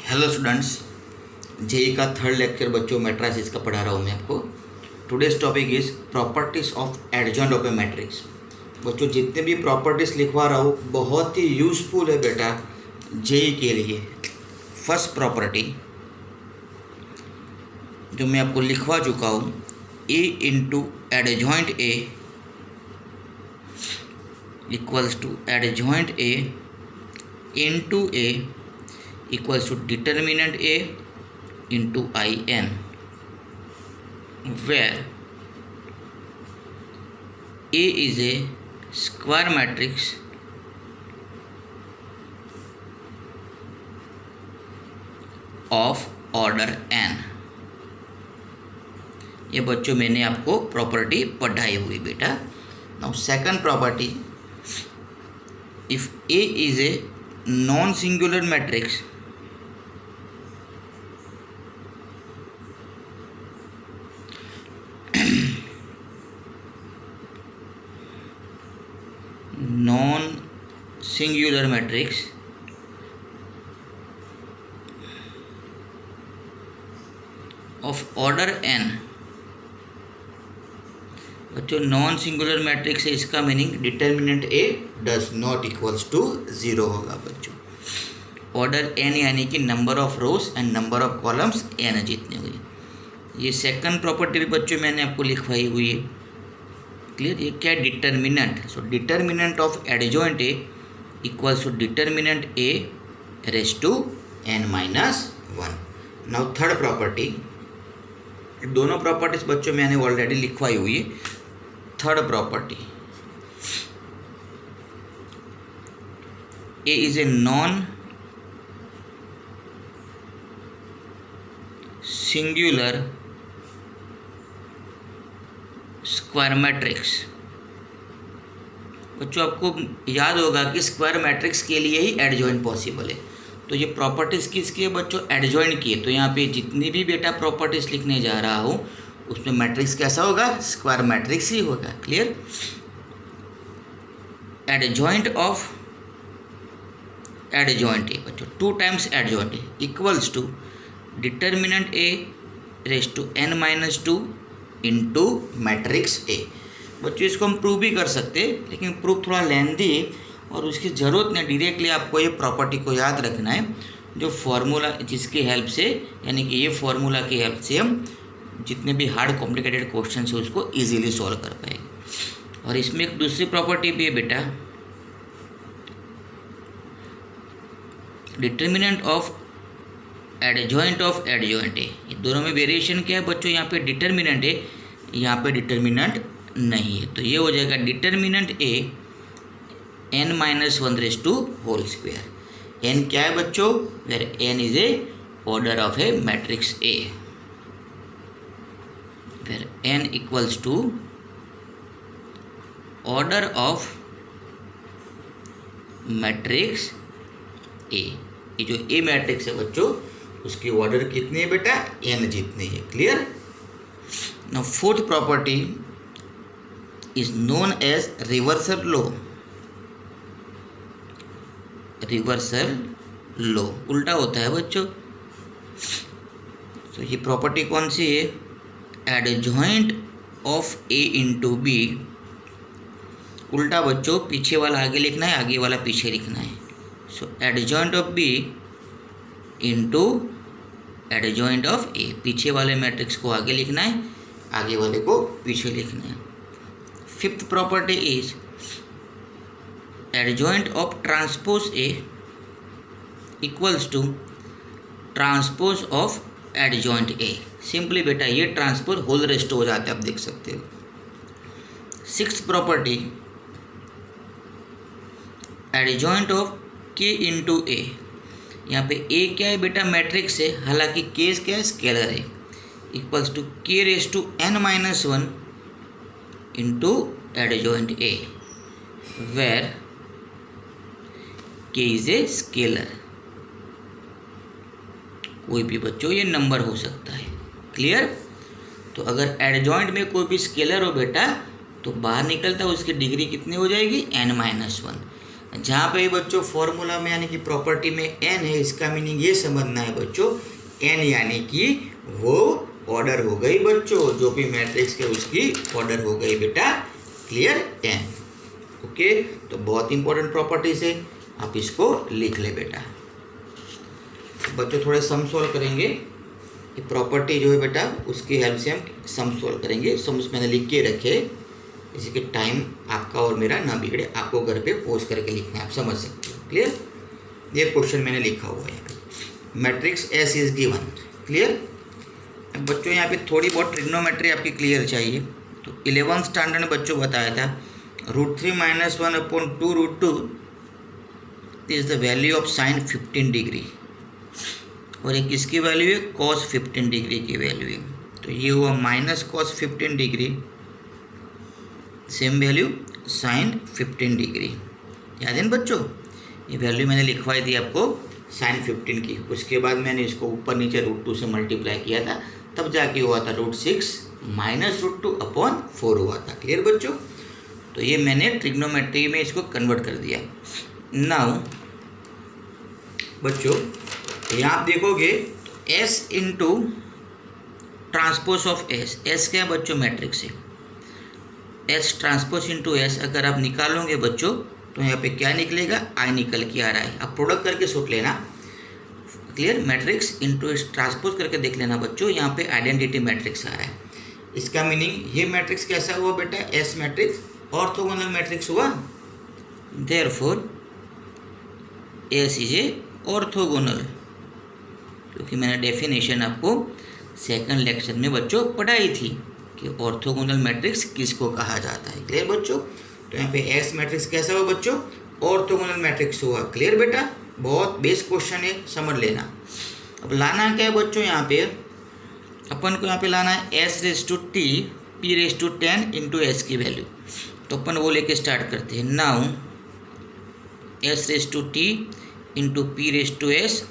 Hello students, JEE का third lecture बच्चों matrices का पढ़ा रहा हूँ मैं आपको। Today's topic is properties of adjoint of a matrix. बच्चों जितने भी प्रॉपर्टीज लिखवा रहा हूँ बहुत ही यूजफुल है बेटा जेई के लिए। फर्स्ट प्रॉपर्टी जो मैं आपको लिखवा चुका हूँ, A into adjoint A equals to adjoint A into A equals to determinant A into In, where A is a square matrix of order n। ये बच्चों मैंने आपको प्रॉपर्टी पढ़ाई हुई बेटा। Now second property, if A is a non singular matrix non-singular matrix of order n। बच्चों non singular matrix है, इसका meaning determinant A does not equals to 0 होगा बच्चों। ऑर्डर n यानी कि number of rows and number of columns n जितने हुए। ये सेकंड प्रॉपर्टी भी बच्चों मैंने आपको लिखवाई हुई है, क्लियर। ये क्या है? Determinant. So determinant of adjoint A equals to determinant A raise to n-1। Now third property, दोनों प्रॉपर्टीज बच्चों मैंने ऑलरेडी लिखवाई हुई है। Third property, A is a non singular square matrix. बच्चों आपको याद होगा कि स्क्वायर मैट्रिक्स के लिए ही एडजॉइंट पॉसिबल है। तो ये प्रॉपर्टीज़ किसकी है बच्चों? एडजॉइंट की है। तो यहाँ पे जितनी भी बेटा प्रॉपर्टीज़ लिखने जा रहा हूँ उसमें मैट्रिक्स कैसा होगा? स्क्वायर मैट्रिक्स ही होगा, clear. Adjoint of adjoint A बच्चों 2 times adjoint A equals to determinant A raise to n-2 into matrix A. बच्चों इसको हम प्रूव भी कर सकते हैं, लेकिन प्रूफ थोड़ा लेंथी है और उसकी ज़रूरत नहीं। डायरेक्टली आपको ये प्रॉपर्टी को याद रखना है, जो फार्मूला जिसकी हेल्प से, यानी कि ये फार्मूला की हेल्प से हम जितने भी हार्ड कॉम्प्लिकेटेड क्वेश्चन है उसको इजीली सॉल्व कर पाएंगे। और इसमें एक दूसरी प्रॉपर्टी भी है बेटा, डिटर्मिनेंट ऑफ एडजॉइंट ए। ये दोनों में वेरिएशन क्या है बच्चों? यहाँ पे डिटर्मिनेंट है, यहाँ पे डिटर्मिनेंट नहीं है। तो ये हो जाएगा determinant A n-1 raise to whole square. n क्या है बच्चों? Where n is a order of a matrix A, where n equals to order of matrix A. ये जो ए मैट्रिक्स है बच्चों उसकी ऑर्डर कितनी है बेटा? n जितनी है, clear. Now fourth property is known as reversal law. Reversal law उल्टा होता है बच्चों। तो ये प्रॉपर्टी कौन सी है? Adjoint of A into B. उल्टा बच्चों, पीछे वाला आगे लिखना है, आगे वाला पीछे लिखना है। So adjoint of B into adjoint of A. पीछे वाले मैट्रिक्स को आगे लिखना है, आगे वाले को पीछे लिखना है। Fifth property is adjoint of transpose A equals to transpose of adjoint A. Simply बेटा ये ट्रांसपोज होल रेस्ट हो जाते हैं, आप देख सकते हो। सिक्स्थ प्रॉपर्टी, एडजॉइंट ऑफ के इंटू ए। यहाँ पे ए क्या है बेटा? मैट्रिक्स है, हालांकि के क्या है? स्केलर है। Equals to K raise to n-1 into adjoint A, where K is a scalar. कोई भी बच्चों ये नंबर हो सकता है, क्लियर। तो अगर एडजॉइंट में कोई भी स्केलर हो बेटा तो बाहर निकलता है उसकी डिग्री कितनी हो जाएगी? n-1। जहाँ पे बच्चों फॉर्मूला में यानी कि प्रॉपर्टी में एन है, इसका मीनिंग ये समझना है बच्चों, एन यानी कि वो ऑर्डर हो गई बच्चों, जो भी मैट्रिक्स है उसकी ऑर्डर हो गई बेटा। क्लियर? एन। ओके, तो बहुत इंपॉर्टेंट प्रॉपर्टीज है, आप इसको लिख ले बेटा। बच्चों थोड़े सम सॉल्व करेंगे, ये प्रॉपर्टी जो है बेटा उसकी हेल्प से हम सम सॉल्व करेंगे। सम्स मैंने लिख के रखे, इसी के टाइम आपका और मेरा ना बिगड़े, आपको घर पे पोज करके लिखना है, आप समझ सकते हो। क्लियर? ये क्वेश्चन मैंने लिखा हुआ है, matrix S is given. Clear? बच्चों यहाँ पे थोड़ी बहुत ट्रिग्नोमेट्री आपकी क्लियर चाहिए। तो 11th स्टैंडर्ड में बच्चों बताया था √3 - 1/2√2 is the value of sine 15 degree, और एक किसकी वैल्यू है? cos 15 डिग्री की वैल्यू है। तो ये हुआ -cos 15 degree, same value sine 15 degree. याद है ना बच्चों? ये वैल्यू मैंने लिखवाई दी आपको साइन 15 की, उसके बाद मैंने इसको ऊपर नीचे √2 से मल्टीप्लाई किया था, तब जाके हुआ था √6 - √2/4 हुआ था। क्लियर बच्चों? तो ये मैंने ट्रिग्नोमेट्री में इसको कन्वर्ट कर दिया। नाउ बच्चों यहाँ आप देखोगे S into transpose of S, S क्या है बच्चों? मैट्रिक्स है। S ट्रांसपोज इंटू एस अगर आप निकालोगे बच्चों तो यहाँ पे क्या निकलेगा? I निकल के आ रहा है। आप प्रोडक्ट करके सोच लेना। Clear? Matrix into S transpose करके देख लेना बच्चों, यहाँ पे आइडेंटिटी मैट्रिक्स आ रहा है। इसका मीनिंग ये मैट्रिक्स कैसा हुआ बेटा? S मैट्रिक्स ऑर्थोगोनल मैट्रिक्स हुआ, therefore S is a orthogonal, क्योंकि मैंने डेफिनेशन आपको सेकंड लेक्चर में बच्चों पढ़ाई थी कि ऑर्थोगोनल मैट्रिक्स किसको कहा जाता है। क्लियर बच्चों? तो यहाँ पे एस मैट्रिक्स कैसा हुआ बच्चों? ऑर्थोगोनल मैट्रिक्स हुआ। क्लियर बेटा? बहुत बेस्ट क्वेश्चन है, समझ लेना। अब लाना क्या है बच्चों? यहाँ पे अपन को यहाँ पे लाना है s⁻t p⁻10 इंटू एस की वैल्यू। तो अपन वो लेके स्टार्ट करते हैं। Now s⁻t into p⁻10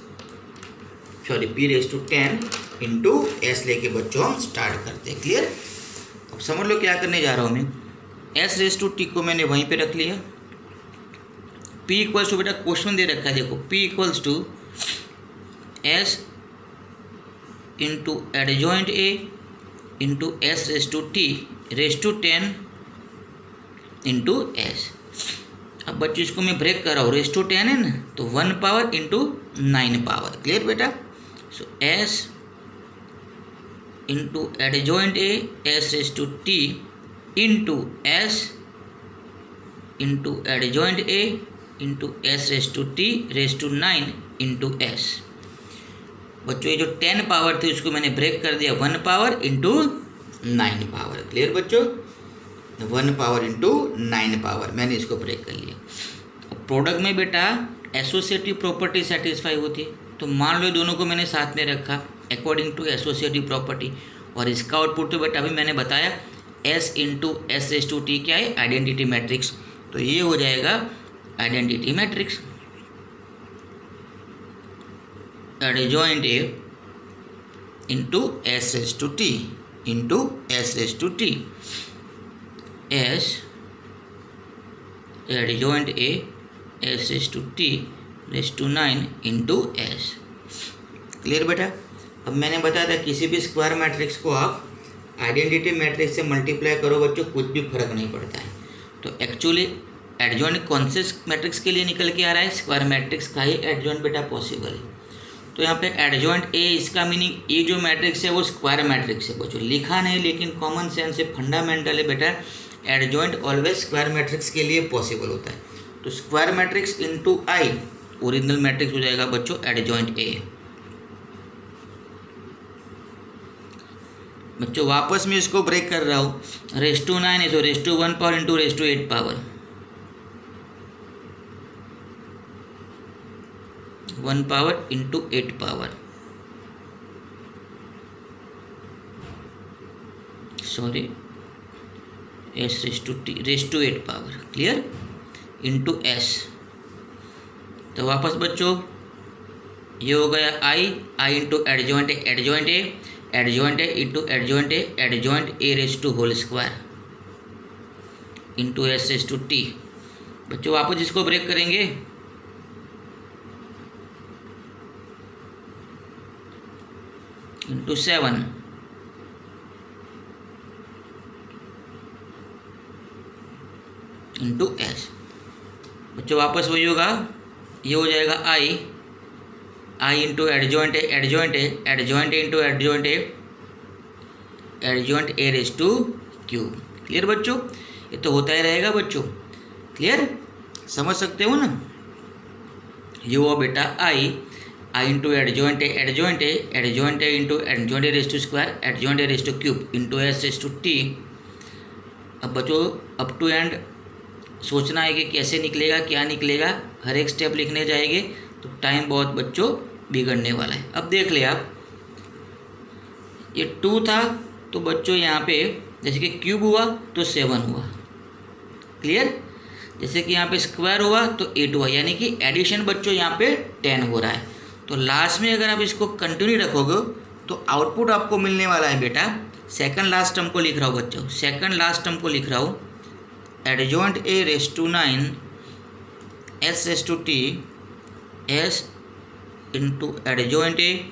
into S लेके बच्चों हम स्टार्ट करते हैं। क्लियर? अब समझ लो क्या करने जा रहा हूँ मैं। s⁻t को मैंने वहीं पे रख लिया। p इक्वल्स टू बेटा क्वेश्चन दे रखा है, देखो p equals to s into adjoint a into s⁻t⁻10 into S. अब बच्चों इसको मैं ब्रेक कर रहा हूँ, ⁻10 है ना, तो 1 पावर इंटू 9 पावर। क्लियर बेटा? सो s into adjoint a s⁻t into s into adjoint a into s⁻t⁻9 into s। बच्चों ये जो 10 पावर थी उसको मैंने ब्रेक कर दिया, 1 पावर इंटू 9 पावर। क्लियर बच्चों? 1 पावर इंटू 9 पावर मैंने इसको ब्रेक कर लिया। अब प्रोडक्ट में बेटा एसोसिएटिव प्रॉपर्टी सेटिस्फाई होती है, तो मान लो दोनों को मैंने साथ में रखा अकॉर्डिंग टू एसोसिएटिव प्रॉपर्टी, और इसका आउटपुट तो बेटा अभी मैंने बताया S इंटू s⁻t क्या है? Identity matrix. तो ये हो जाएगा identity matrix, adjoint A into s⁻t into s⁻t, S adjoint A s⁻t⁻9 into S। Clear बेटा? अब मैंने बताया था किसी भी स्क्वायर मैट्रिक्स को आप आइडेंटिटी मैट्रिक्स से मल्टीप्लाई करो बच्चों, कुछ भी फर्क नहीं पड़ता है। तो एक्चुअली एडजॉइंट कौन से मैट्रिक्स के लिए निकल के आ रहा है? स्क्वायर मैट्रिक्स का ही एडजॉइंट बेटा पॉसिबल है। तो यहाँ पे एडजॉइंट A, इसका मीनिंग ये जो मैट्रिक्स है वो स्क्वायर मैट्रिक्स है बच्चों। लिखा नहीं लेकिन कॉमन सेंस से फंडामेंटल है बेटा, एडजॉइंट ऑलवेज स्क्वायर मैट्रिक्स के लिए पॉसिबल होता है। तो square matrix into I original matrix हो जाएगा बच्चों एडजॉइंट A। बच्चों वापस मैं इसको ब्रेक कर रहा हूँ, ⁻9 है तो ⁻1 power into ⁻8 power, 1 power into 8 power, sorry s⁻t⁻8 power. Clear? Into S। तो वापस बच्चों ये हो गया I into adjoint A, adjoint A into adjoint A⁻2 whole square into s⁻t बच्चों वापस इसको ब्रेक करेंगे, इंटू 7 इंटू एस। बच्चों वापस वही होगा, ये हो जाएगा I into adjoint A into adjoint A raise to cube. Clear बच्चों, ये तो होता ही रहेगा बच्चों। क्लियर, समझ सकते हो ना। ये हुआ बेटा I into adjoint A into adjoint A raise to square adjoint A raise to cube into S raise to T. अब बच्चों अप टू एंड सोचना है कि कैसे निकलेगा, क्या निकलेगा। हर एक स्टेप लिखने जाएंगे तो टाइम बहुत बच्चों बिगड़ने वाला है। अब देख ले आप, ये 2 था तो बच्चों यहाँ पे जैसे कि क्यूब हुआ तो 7 हुआ। क्लियर, जैसे कि यहाँ पे स्क्वायर हुआ तो 8 हुआ, यानी कि एडिशन बच्चों यहाँ पे 10 हो रहा है। तो लास्ट में अगर आप इसको कंटिन्यू रखोगे तो आउटपुट आपको मिलने वाला है बेटा। सेकंड लास्ट टर्म को लिख रहा हूँ बच्चों, सेकंड लास्ट टर्म को लिख रहा हूँ, adjoint A raise to 9 S raise to T S into adjoint A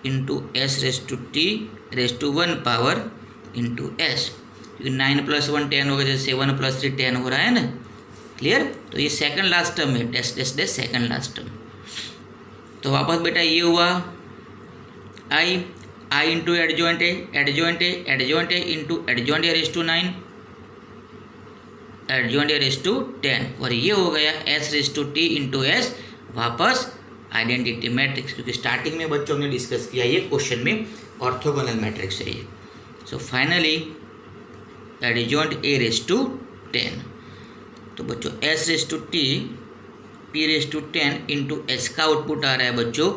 into S raise to T raise to 1 power into S, क्योंकि 9 + 1 10 हो गया, जैसे 7 + 3 10 हो रहा है ना। क्लियर, तो ये सेकंड लास्ट टर्म है, dash dash dash second last term. तो वापस बेटा ये हुआ I into adjoint A into adjoint A raise to 9 adjoint A raise to 10, और ये हो गया S raise to T into S, वापस आइडेंटिटी मैट्रिक्स, क्योंकि स्टार्टिंग में बच्चों ने डिस्कस किया ये क्वेश्चन में ऑर्थोगोनल मैट्रिक्स है ये। So finally adjoint A raise to 10, तो बच्चों S raise to T P raise to 10 into S का आउटपुट आ रहा है बच्चों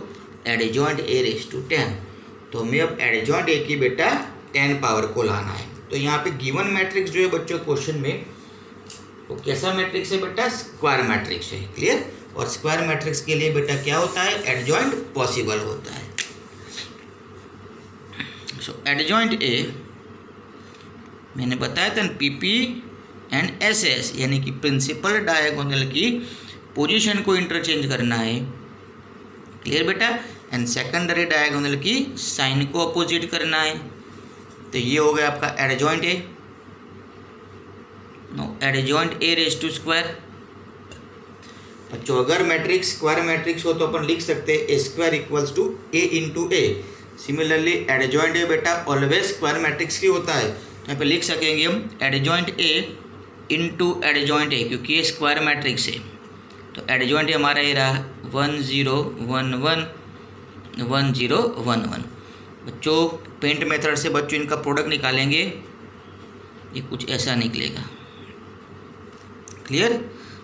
एडजॉइंट ए रेज टू 10। तो हमें अब एडजॉइंट ए की बेटा 10 पावर को लाना है। तो यहाँ पे गिवन मैट्रिक्स जो है बच्चों क्वेश्चन में वो कैसा मैट्रिक्स है बेटा, स्क्वायर मैट्रिक्स है। क्लियर, और स्क्वायर मैट्रिक्स के लिए बेटा क्या होता है, एडजॉइंट पॉसिबल होता है। सो एडजॉइंट ए मैंने बताया था पीपी एंड एसएस, यानी कि प्रिंसिपल डायगोनल की पोजीशन को इंटरचेंज करना है। क्लियर बेटा, एंड सेकेंडरी डायगोनल की साइन को अपोजिट करना है। तो ये हो गया आपका adjoint A, no adjoint A raise to square. बच्चों अगर मैट्रिक्स स्क्वायर मैट्रिक्स हो तो अपन लिख सकते हैं A square equals to A into A. Similarly adjoint A बेटा ऑलवेज स्क्वायर मैट्रिक्स की होता है, तो यहाँ पे लिख सकेंगे हम एडजॉइंट ए इंटू एडजॉइंट ए, क्योंकि ये स्क्वायर मैट्रिक्स है। तो एडजॉइंट ए हमारा ये रहा 1 0 1 1 1 0 1 1। बच्चों पेंट मेथड से बच्चों इनका प्रोडक्ट निकालेंगे, ये कुछ ऐसा निकलेगा। क्लियर,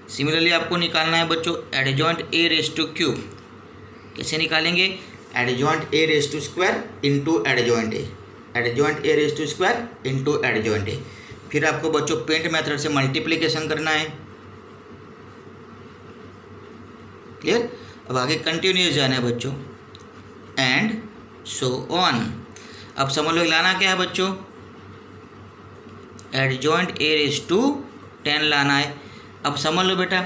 सिमिलरली आपको निकालना है बच्चों adjoint A raise to cube. कैसे निकालेंगे, adjoint A raise to square into adjoint A, adjoint A raise to square into adjoint A. फिर आपको बच्चों पेंट मेथड से मल्टीप्लिकेशन करना है। क्लियर, अब आगे कंटिन्यूस जाना है बच्चों, एंड सो ऑन। अब समझ लो लाना क्या है बच्चों, एडजॉइंट ए रेज टू 10 लाना है। अब समझ लो बेटा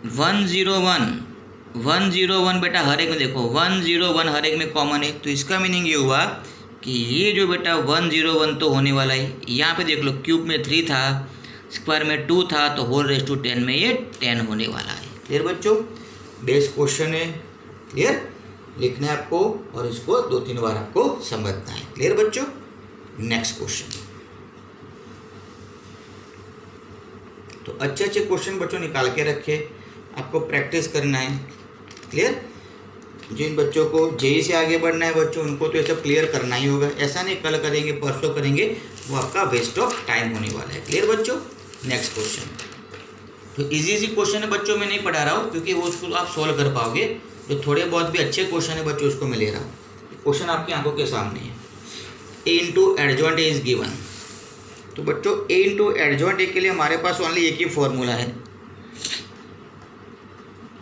1 0 1 बेटा हर एक में देखो 1 0 1 हर एक में कॉमन है, तो इसका मीनिंग ये हुआ कि ये जो बेटा 1 0 1 तो होने वाला है। यहाँ पे देख लो क्यूब में 3 था, स्क्वायर में 2 था, तो होल रेज टू 10 में ये 10 होने वाला है। क्लियर बच्चों, बेस क्वेश्चन है। क्लियर, लिखना है आपको और इसको 2-3 बार आपको समझना है। क्लियर बच्चों, नेक्स्ट क्वेश्चन। तो अच्छे अच्छे क्वेश्चन बच्चों निकाल के रखे, आपको प्रैक्टिस करना है। क्लियर, जिन बच्चों को जेई से आगे बढ़ना है बच्चों उनको तो ये सब क्लियर करना ही होगा। ऐसा नहीं कल करेंगे परसों करेंगे, वो आपका वेस्ट ऑफ टाइम होने वाला है। क्लियर बच्चों, नेक्स्ट क्वेश्चन। तो इजी क्वेश्चन है बच्चों, मैं नहीं पढ़ा रहा हूँ क्योंकि वो उसको आप सॉल्व कर पाओगे। जो थोड़े बहुत भी अच्छे क्वेश्चन है बच्चों उसको मैं ले रहा हूँ। क्वेश्चन आपकी आंखों के सामने है, A into adjoint A is given. तो बच्चों ए इंटू एडजॉइंट ए के लिए हमारे पास ओनली एक ही फॉर्मूला है।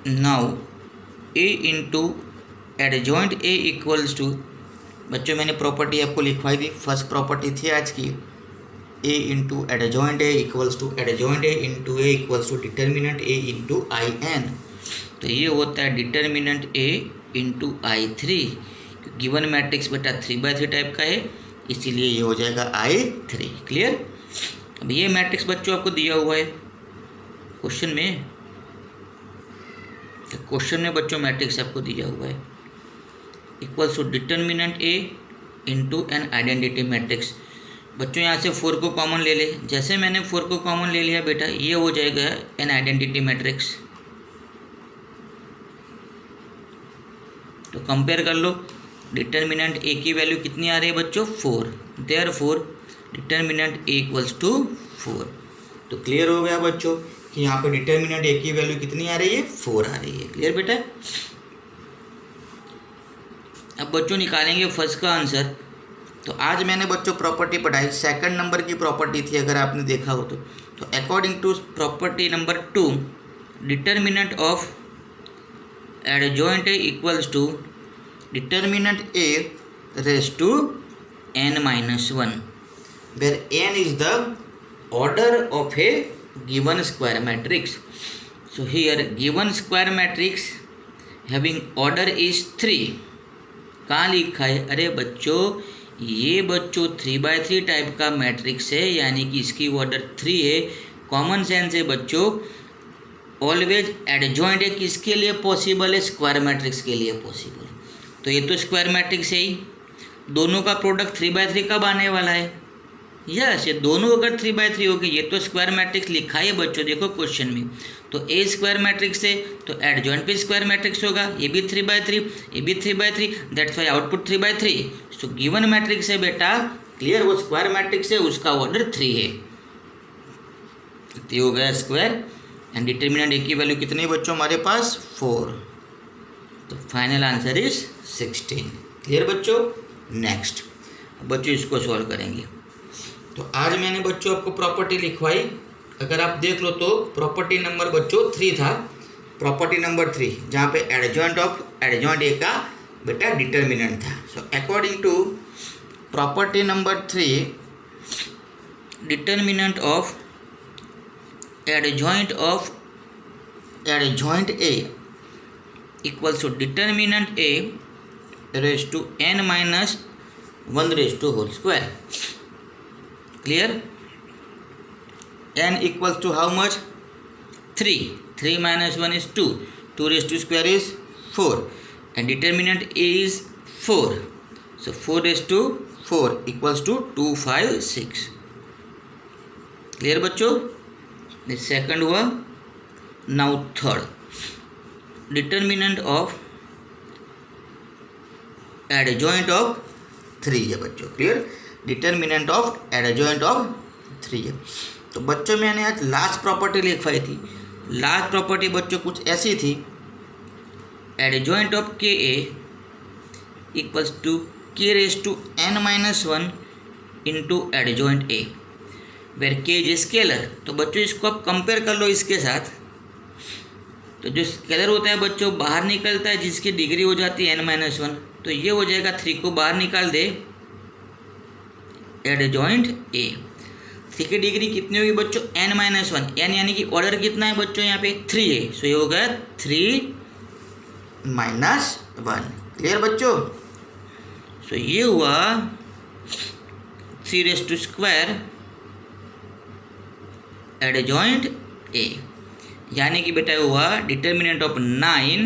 Now A into adjoint A equals to, बच्चों मैंने प्रॉपर्टी आपको लिखवाई थी, फर्स्ट प्रॉपर्टी थी आज की, A into adjoint A equals to adjoint A into A equals to determinant A into I n. तो ये होता है determinant A into I3। Given matrix बेटा 3/3 टाइप का है, इसीलिए ये हो जाएगा I3। क्लियर। अब ये मैट्रिक्स बच्चों आपको दिया हुआ है क्वेश्चन में, बच्चों मैट्रिक्स आपको दिया हुआ है equals to determinant A into an identity matrix. बच्चों यहाँ से 4 को कॉमन ले ले, जैसे मैंने 4 को कॉमन ले लिया बेटा, ये हो जाएगा एन आइडेंटिटी मैट्रिक्स। तो कंपेयर कर लो, डिटर्मिनेंट ए की वैल्यू कितनी आ रही है बच्चों 4, therefore determinant A equals to 4। तो क्लियर हो गया बच्चों कि यहाँ पे डिटर्मिनेंट ए की वैल्यू कितनी आ रही है 4 आ रही है। क्लियर बेटा। अब बच्चों निकालेंगे फर्स्ट का आंसर। तो आज मैंने बच्चों प्रॉपर्टी पढ़ाई, सेकंड नंबर की प्रॉपर्टी थी अगर आपने देखा हो तो according to property number 2, determinant of adjoint A equals to determinant A raise to n-1, where n is the order of a given square matrix. So here given square matrix having order is 3। कहाँ लिखा है? अरे बच्चों ये बच्चों 3/3 type का matrix है, यानी कि इसकी ऑर्डर 3 है। कॉमन सेंस है बच्चों, ऑलवेज एडजॉइंट है किसके लिए पॉसिबल है? स्क्वायर मैट्रिक्स के लिए पॉसिबल। तो ये तो स्क्वायर मैट्रिक्स है ही, दोनों का प्रोडक्ट 3/3 कब आने वाला है? यस, ये दोनों अगर 3/3 हो गए, ये तो स्क्वायर मैट्रिक्स लिखा है बच्चों देखो क्वेश्चन में। तो ए स्क्वायर मैट्रिक्स है तो एडजॉइंट भी स्क्वायर मैट्रिक्स होगा, ये भी 3/3, ये भी 3/3, that's why output 3/3। So given matrix है बेटा, क्लियर, वो स्क्वायर मैट्रिक्स है, उसका ऑर्डर 3 है। तो हो गया स्क्वायर एंड डिटर्मिनेंट ए की वैल्यू कितनी है बच्चों हमारे पास 4। तो फाइनल आंसर इज 16। क्लियर बच्चों। नेक्स्ट बच्चों इसको सॉल्व करेंगे। तो आज मैंने बच्चों आपको प्रॉपर्टी लिखवाई, अगर आप देख लो तो प्रॉपर्टी नंबर बच्चों 3 था, प्रॉपर्टी नंबर 3 जहाँ पे एडजॉइंट ए का बेटा डिटर्मिनेंट था। So according to property number 3, determinant of adjoint A equals to determinant A raise to n-1 raise to whole square. Clear. n equals to how much 3, 3 - 1 is 2, 2 raised to square is 4 and determinant a is 4, so 4 raised to 4 equals to 2, 5, 6। Clear बच्चों। Second हुआ। Now third, determinant of adjoint of 3 है बच्चों। Clear. Determinant of adjoint of 3 है। तो बच्चों मैंने आज last property लिखवाई थी। लास्ट प्रॉपर्टी बच्चों कुछ ऐसी थी, adjoint of K A equals to K raise to n-1 into adjoint A, where K is scalar. तो बच्चों इसको आप कंपेयर कर लो इसके साथ। तो जो स्केलर होता है बच्चों बाहर निकलता है, जिसकी डिग्री हो जाती है n-1, तो ये हो जाएगा 3 को बाहर निकाल दे, एडजॉइंट ए। 3 की डिग्री कितनी होगी बच्चों n-1, n यानी कि ऑर्डर कितना है बच्चों यहाँ पे 3 है, सो ये होगा 3 - 1। क्लियर बच्चों। सो ये हुआ 3 raise to square adjoint A, यानी कि बेटा हुआ डिटर्मिनेंट ऑफ 9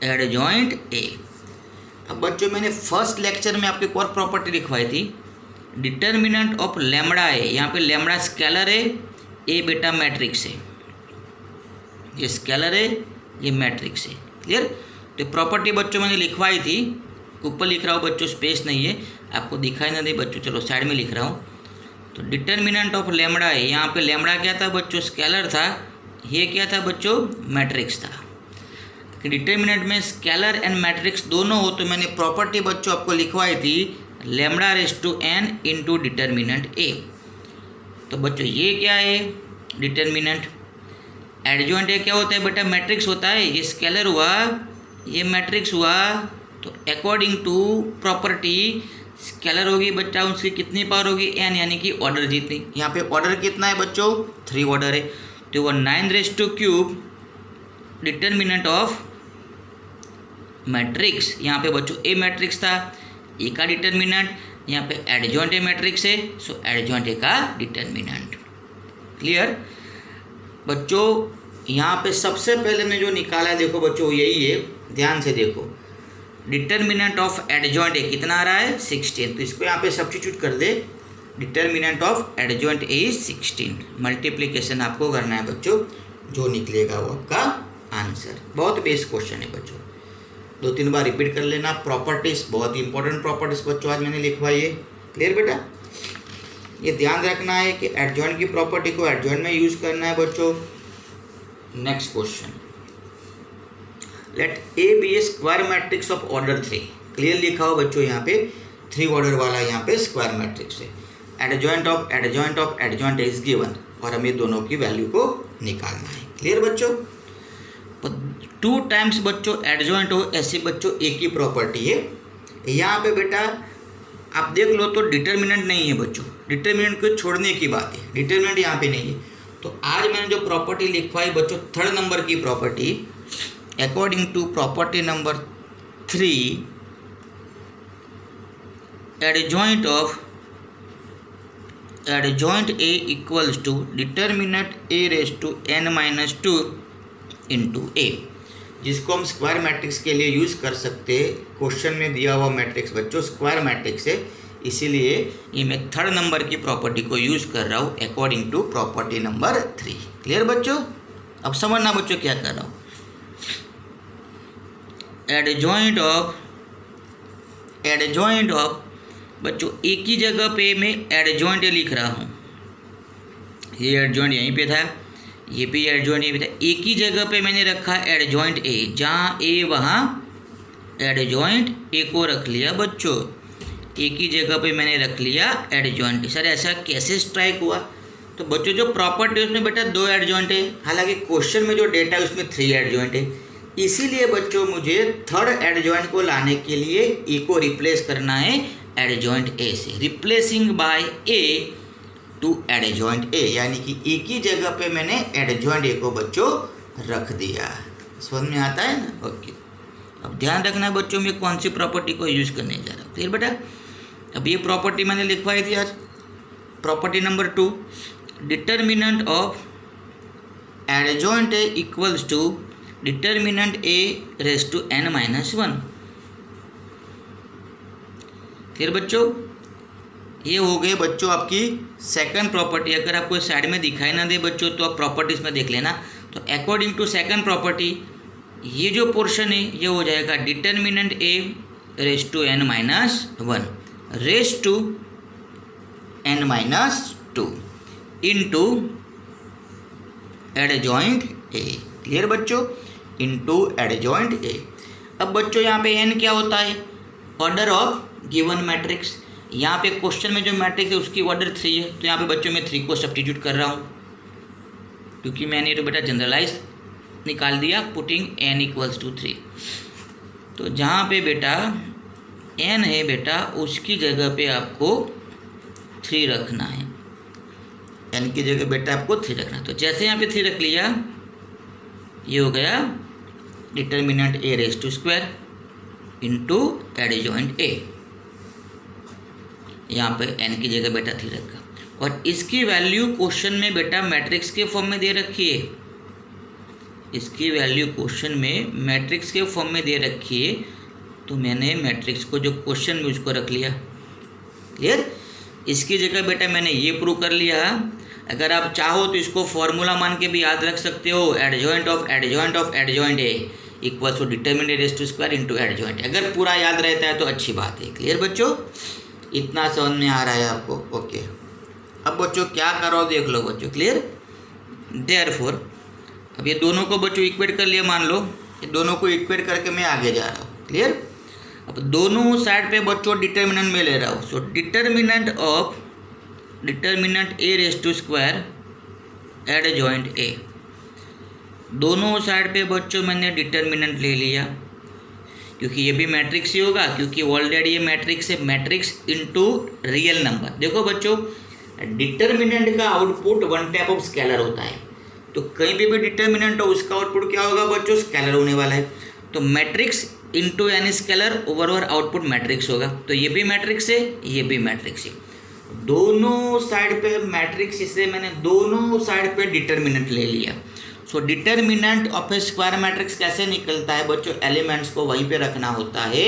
एडजॉइंट ए। अब बच्चों मैंने फर्स्ट लेक्चर में आपको एक और प्रॉपर्टी लिखवाई थी, डिटर्मिनेंट ऑफ लैम्बडा है। यहाँ पे लैम्बडा स्केलर है, ए बेटा मैट्रिक्स है, ये स्केलर है, ये मैट्रिक्स है। क्लियर। तो प्रॉपर्टी बच्चों मैंने लिखवाई थी, ऊपर लिख रहा हूँ बच्चों, स्पेस नहीं है, आपको दिखाई ना दे बच्चों, चलो साइड में लिख रहा हूँ। तो डिटर्मिनेंट ऑफ लैम्बडा है, यहाँ पे लैम्बडा क्या था बच्चों स्केलर था, ये क्या था बच्चों मैट्रिक्स था। डिटर्मिनेंट में स्केलर एंड मैट्रिक्स दोनों हो, तो मैंने प्रॉपर्टी बच्चों आपको लिखवाई थी lambda raise to n into determinant A. तो बच्चों ये क्या है डिटर्मिनेंट, एडजॉइंट ए क्या होता है बेटा मैट्रिक्स होता है, ये स्केलर हुआ, ये मैट्रिक्स हुआ। तो अकॉर्डिंग टू प्रॉपर्टी स्केलर होगी बच्चा, उसकी कितनी पावर होगी, n, यानी कि ऑर्डर जितनी। यहाँ पे ऑर्डर कितना है बच्चों, 3 ऑर्डर है, तो वो 9³ डिटर्मिनेंट ऑफ मैट्रिक्स। यहाँ पे बच्चों ए मैट्रिक्स था, ए का डिटर्मिनेंट, यहाँ पे एडजॉइंट ए मैट्रिक्स है, सो एडजॉइंट ए का डिटर्मिनेंट। क्लियर बच्चों, यहाँ पे सबसे पहले मैं जो निकाला है देखो बच्चों यही है, ध्यान से देखो, डिटर्मिनेंट ऑफ एडजॉइंट ए कितना आ रहा है 16, तो इसको यहाँ पे सब्स्टिट्यूट कर दे, determinant of adjoint A is 16, multiplication आपको करना है बच्चों, जो निकलेगा वो आपका आंसर। बहुत बेस्ट क्वेश्चन है बच्चों, 2-3 बार रिपीट कर लेना। प्रॉपर्टीज बहुत ही इंपॉर्टेंट प्रॉपर्टीज बच्चों आज मैंने लिखवाई है। क्लियर बेटा, ये ध्यान रखना है कि एडजॉइंट की प्रॉपर्टी को एडजॉइंट में यूज करना है बच्चों। Next question, let A be a square matrix of order 3। Clear लिखा हो बच्चों, यहाँ पे 3 ऑर्डर वाला यहाँ पे स्क्वायर मैट्रिक्स है, adjoint of adjoint of adjoint is given, और हमें दोनों की वैल्यू को निकालना है। क्लियर बच्चों, 2 टाइम्स बच्चों एडजॉइंट हो, ऐसी बच्चों एक ही प्रॉपर्टी है। यहाँ पे बेटा आप देख लो तो डिटर्मिनेंट नहीं है बच्चों, डिटर्मिनेंट को छोड़ने की बात है, डिटर्मिनेंट यहाँ पे नहीं है। तो आज मैंने जो प्रॉपर्टी लिखवाई बच्चों 3rd नंबर की property, according to property number 3, adjoint A equals to determinant A raise to n-2 into A, जिसको हम स्क्वायर मैट्रिक्स के लिए यूज़ कर सकते हैं। क्वेश्चन में दिया हुआ मैट्रिक्स बच्चों स्क्वायर मैट्रिक्स है, इसीलिए ये मैं 3rd नंबर की प्रॉपर्टी को यूज़ कर रहा हूँ according to property number 3। Clear बच्चों, अब समझना बच्चों क्या कर रहा हूँ। एडजॉइंट ऑफ बच्चों एक ही जगह पे मैं एडजॉइंट लिख रहा हूँ, ये एडजॉइंट यहीं पे था, ये भी एडजॉइंट यहीं पे था, एक ही जगह पे मैंने रखा एडजॉइंट ए, जहाँ ए वहाँ एडजॉइंट ए को रख लिया बच्चों, एक ही जगह पे मैंने रख लिया एडजॉइंट। सर ऐसा कैसे स्ट्राइक हुआ, तो बच्चों जो प्रॉपर्टी उसमें बेटा 2 एडजॉइंट है, हालांकि क्वेश्चन में जो डेटा है उसमें 3 एडजॉइंट है, इसीलिए बच्चों मुझे 3rd एडजॉइंट को लाने के लिए ए को रिप्लेस करना है एडजॉइंट ए से, replacing by A to adjoint A, यानी कि एक ही जगह पे मैंने एडजॉइंट ए को बच्चों रख दिया। समझ में आता है ना, ओके। अब ध्यान रखना है बच्चों मैं कौन सी प्रॉपर्टी को यूज़ करने जा रहा हूँ। क्लियर बेटा, अब ये प्रॉपर्टी मैंने लिखवाई थी आज, property number 2, determinant of adjoint A equals to determinant A raise to n-1। फिर बच्चों ये हो गए बच्चों आपकी सेकंड प्रॉपर्टी। अगर आपको साइड में दिखाई ना दे बच्चों तो आप प्रॉपर्टीज में देख लेना। तो अकॉर्डिंग टू सेकंड प्रॉपर्टी ये जो पोर्शन है ये हो जाएगा determinant A raise to n-1 raise to n-2 into adjoint A. Clear बच्चों, इनटू एडजॉइंट ए। अब बच्चों यहाँ पे n क्या होता है, ऑर्डर ऑफ गिवन मैट्रिक्स। यहाँ पे क्वेश्चन में जो मैट्रिक्स है उसकी ऑर्डर 3 है, तो यहाँ पे बच्चों में 3 को सब्स्टिट्यूट कर रहा हूँ क्योंकि मैंने तो बेटा जनरलाइज निकाल दिया पुटिंग n इक्वल्स टू 3। तो जहाँ पे बेटा n है बेटा उसकी जगह पे आपको 3 रखना है, n की जगह बेटा आपको 3 रखना है। तो जैसे यहाँ पे 3 रख लिया ये हो गया determinant A raise to square into adjoint A. यहाँ पे n की जगह बेटा 3 रखा और इसकी वैल्यू क्वेश्चन में बेटा मैट्रिक्स के फॉर्म में दे रखी है। इसकी वैल्यू क्वेश्चन में मैट्रिक्स के फॉर्म में दे रखी है, तो मैंने मैट्रिक्स को जो क्वेश्चन में उसको रख लिया। क्लियर, इसकी जगह बेटा मैंने ये प्रूव कर लिया। अगर आप चाहो तो इसको फॉर्मूला मान के भी याद रख सकते हो, adjoint of adjoint of adjoint A equals to determinant raise to square into adjoint. अगर पूरा याद रहता है तो अच्छी बात है। क्लियर बच्चों, इतना समझ में आ रहा है आपको, ओके। अब बच्चों क्या करो देख लो बच्चों। क्लियर, देयरफॉर अब ये दोनों को बच्चों इक्वेट कर लिया, मान लो ये दोनों को इक्वेट करके मैं आगे जा रहा हूँ। क्लियर, अब दोनों साइड पे बच्चों डिटर्मिनेंट में ले रहा हूँ। So determinant of determinant A raise to square adjoint A, दोनों साइड पे बच्चों मैंने डिटर्मिनेंट ले लिया। क्योंकि ये भी मैट्रिक्स ही होगा, क्योंकि ऑलरेडी ये मैट्रिक्स है, मैट्रिक्स इनटू रियल नंबर। देखो बच्चों, डिटर्मिनेंट का output one type of scalar होता है, तो कहीं भी डिटर्मिनेंट हो उसका आउटपुट क्या होगा बच्चों, स्केलर होने वाला है। तो मैट्रिक्स इनटू यानी स्केलर ओवरऑल आउटपुट मैट्रिक्स होगा। तो ये भी मैट्रिक्स है, ये भी मैट्रिक्स है, दोनों साइड पे मैट्रिक्स, इसलिए मैंने दोनों साइड पे डिटर्मिनेंट ले लिया। So determinant of A square matrix कैसे निकलता है बच्चों, एलिमेंट्स को वहीं पे रखना होता है।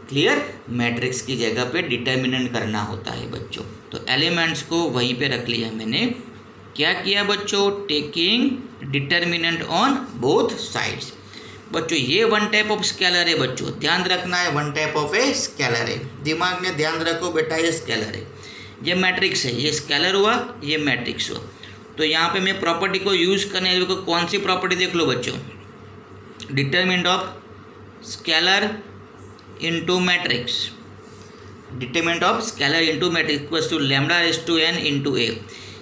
क्लियर, मैट्रिक्स की जगह पे डिटर्मिनेंट करना होता है बच्चों। तो एलिमेंट्स को वहीं पे रख लिया मैंने। क्या किया बच्चों, taking determinant on both sides. बच्चों ये वन टाइप ऑफ स्केलर है बच्चों, ध्यान रखना है, one type of a scalar है, दिमाग में ध्यान रखो बेटा, ये स्केलर है, ये मैट्रिक्स है, ये स्केलर हुआ, ये मैट्रिक्स हुआ। तो यहाँ पे मैं प्रॉपर्टी को यूज़ करने को, कौन सी प्रॉपर्टी देख लो बच्चों, determinant of scalar into matrix, determinant of scalar into matrix equals to lambda raise to n into a,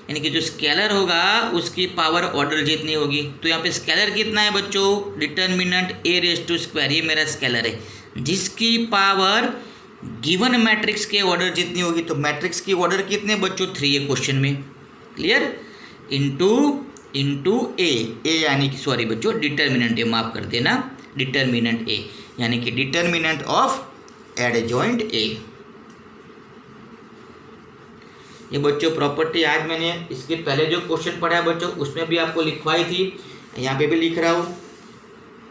यानी कि जो स्केलर होगा उसकी पावर ऑर्डर जितनी होगी। तो यहाँ पे स्केलर कितना है बच्चों, determinant a raise to square, ये मेरा स्केलर है, जिसकी पावर गिवन मैट्रिक्स के ऑर्डर जितनी होगी। तो मैट्रिक्स की ऑर्डर कितने बच्चों, 3 है क्वेश्चन में। क्लियर, इंटू ए यानी कि सॉरी बच्चों डिटर्मिनेंट ए, माफ कर देना, डिटर्मिनेंट ए यानी कि डिटर्मिनेंट ऑफ एडजॉइंट ए। ये बच्चों प्रॉपर्टी आज मैंने इसके पहले जो क्वेश्चन पढ़ा है बच्चों उसमें भी आपको लिखवाई थी, यहाँ पे भी लिख रहा हूँ।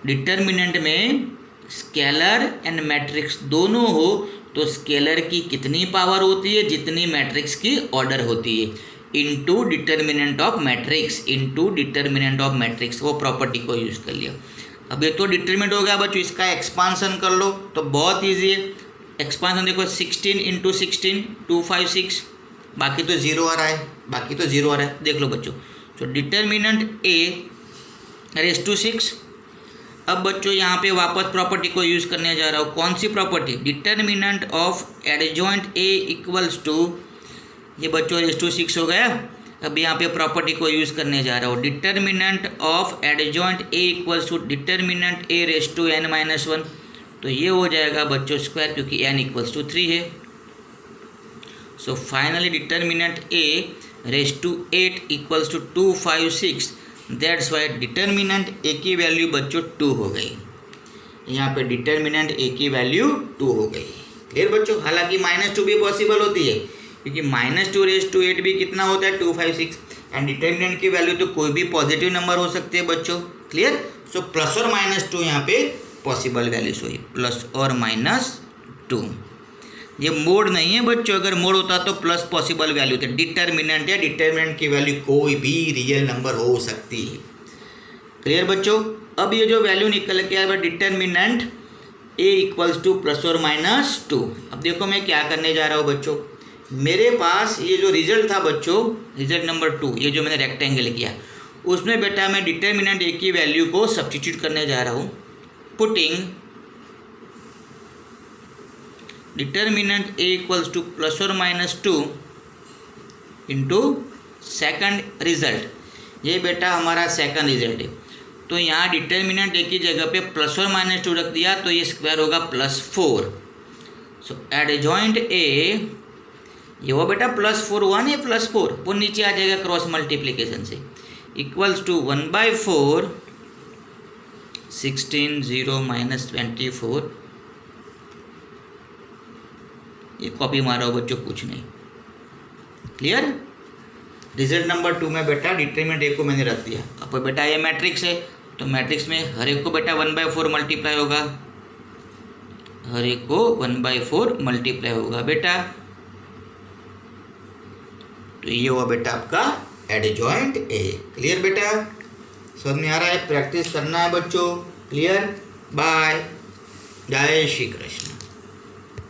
डिटर्मिनेंट में स्केलर एंड मैट्रिक्स दोनों हो तो स्केलर की कितनी पावर होती है, जितनी मैट्रिक्स की ऑर्डर होती है, into determinant of matrix, into determinant of matrix, वो प्रॉपर्टी को यूज़ कर लिया। अब ये तो डिटर्मिनेंट हो गया बच्चों, इसका एक्सपांसन कर लो तो बहुत ईजी है। एक्सपांसन देखो 16 इंटू 16 256, बाकी तो जीरो आ रहा है, बाकी तो जीरो आ रहा है, देख लो बच्चों। तो डिटर्मिनेंट ए रेज़ टू 6। अब बच्चों यहाँ पे वापस प्रॉपर्टी को यूज़ करने जा रहा हूँ, कौन सी property, determinant of adjoint A equals to, ये बच्चों रेज़ टू 6 हो गया। अब यहाँ पे प्रॉपर्टी को यूज़ करने जा रहा हूँ, determinant of adjoint A equals to determinant A raise to n minus 1। तो ये हो जाएगा बच्चों स्क्वायर, क्योंकि n इक्वल्स टू 3 है। So finally determinant A raise to 8 equals to 256, that's why determinant A की वैल्यू बच्चों 2 हो गई। यहाँ पे डिटर्मिनेंट ए की वैल्यू 2 हो गई। क्लियर बच्चों, हालांकि -2 भी पॉसिबल होती है, क्योंकि -2 रेज़ टू 8 भी कितना होता है 256, एंड डिटर्मिनेंट की वैल्यू तो कोई भी पॉजिटिव नंबर हो सकते हैं बच्चों। क्लियर, सो प्लस और -2 यहाँ पे पॉसिबल वैल्यूज हुई, प्लस और -2। ये मोड नहीं है बच्चों, अगर मोड होता तो प्लस पॉसिबल वैल्यू थे। डिटर्मिनेंट है, डिटर्मिनेंट की वैल्यू कोई भी रियल नंबर हो सकती है। क्लियर बच्चों, अब ये जो वैल्यू निकल के आया determinant A equals two plus और -2। अब देखो मैं क्या करने जा रहा हूँ बच्चों, मेरे पास ये जो रिजल्ट था bच्चों, रिजल्ट नंबर 2, ये जो मैंने रेक्टेंगल किया उसमें बेटा मैं डिटर्मिनेंट ए की वैल्यू को सब्स्टिट्यूट करने जा रहा हूँ। Putting determinant A equals two plus और -2 इंटू सेकंड रिजल्ट, ये बेटा हमारा सेकंड रिजल्ट है। तो यहाँ डिटर्मिनेंट ए की जगह पे प्लस और -2 रख दिया, तो ये स्क्वायर होगा +4। सो एडजॉइंट ए, ये वो बेटा +4 हुआ नहीं, +4 वो नीचे आ जाएगा क्रॉस मल्टीप्लिकेशन से, इक्वल्स टू 1/4 16 0 -24। ये कॉपी मारो बच्चों, कुछ नहीं। क्लियर, रिजल्ट नंबर 2 में बेटा डिटरमिनेंट ए को मैंने रख दिया। अब बेटा ये मैट्रिक्स है, तो मैट्रिक्स में हर एक को बेटा 1/4 मल्टीप्लाई होगा, हर एक को 1/4 मल्टीप्लाई होगा बेटा। तो ये हुआ बेटा आपका एडजॉइंट ए। क्लियर बेटा, समझ में आ रहा है, प्रैक्टिस करना है बच्चों। क्लियर, बाय, जय श्री कृष्ण।